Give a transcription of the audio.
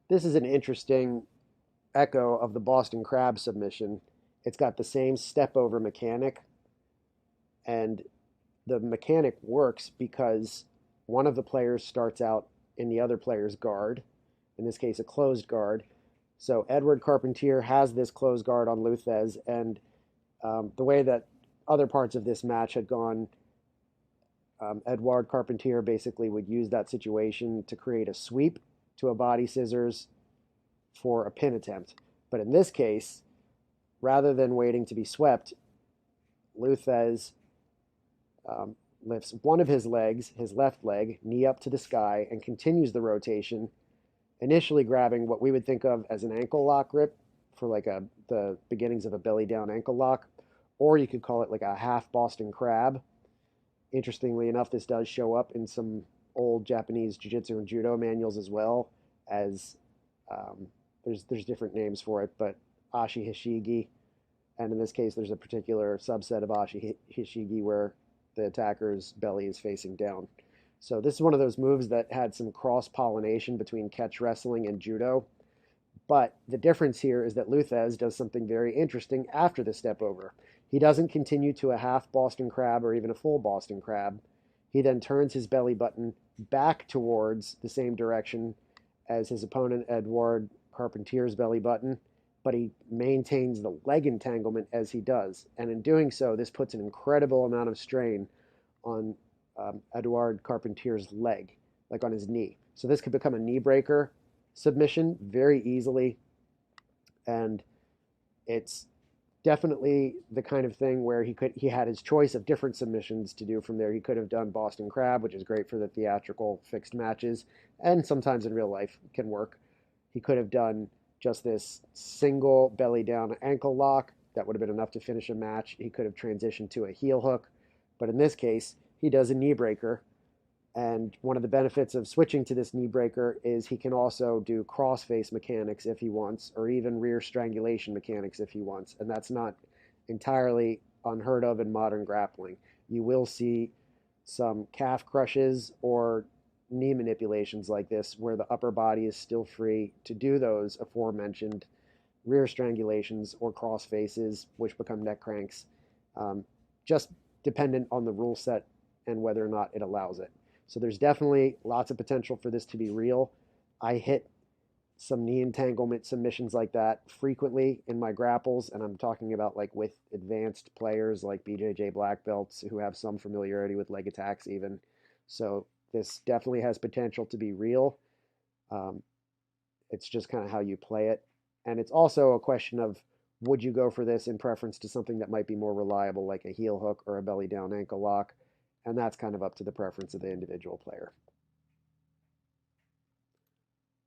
This is an interesting echo of the Boston Crab submission. It's got the same step over mechanic, and the mechanic works because one of the players starts out in the other player's guard, in this case, a closed guard. So Edouard Carpentier has this closed guard on Thesz, and the way that other parts of this match had gone, Edouard Carpentier basically would use that situation to create a sweep to a body scissors for a pin attempt. But in this case, rather than waiting to be swept, Thesz lifts one of his legs, his left leg, knee up to the sky, and continues the rotation, initially grabbing what we would think of as an ankle lock grip for like the beginnings of a belly down ankle lock, or you could call it like a half Boston crab. Interestingly enough, this does show up in some old Japanese jiu-jitsu and judo manuals as well as there's different names for it, but ashi hishigi, and in this case, there's a particular subset of ashi hishigi where the attacker's belly is facing down. So this is one of those moves that had some cross-pollination between catch wrestling and judo. But the difference here is that Thesz does something very interesting after the step over. He doesn't continue to a half Boston crab or even a full Boston crab. He then turns his belly button back towards the same direction as his opponent, Edouard Carpentier's belly button, but he maintains the leg entanglement as he does. And in doing so, this puts an incredible amount of strain on Edouard Carpentier's leg, like on his knee. So this could become a knee breaker submission very easily. And it's definitely the kind of thing where he had his choice of different submissions to do from there. He could have done Boston Crab, which is great for the theatrical fixed matches, and sometimes in real life can work. He could have done just this single belly down ankle lock. That would have been enough to finish a match. He could have transitioned to a heel hook. But in this case, he does a knee breaker. And one of the benefits of switching to this knee breaker is he can also do crossface mechanics if he wants, or even rear strangulation mechanics if he wants. And that's not entirely unheard of in modern grappling. You will see some calf crushes or knee manipulations like this where the upper body is still free to do those aforementioned rear strangulations or cross faces, which become neck cranks, just dependent on the rule set and whether or not it allows it. So there's definitely lots of potential for this to be real. I hit some knee entanglement submissions like that frequently in my grapples, and I'm talking about like with advanced players like BJJ black belts who have some familiarity with leg attacks even. So this definitely has potential to be real. Um, it's just kind of how you play it. And it's also a question of would you go for this in preference to something that might be more reliable, like a heel hook or a belly down ankle lock? And that's kind of up to the preference of the individual player.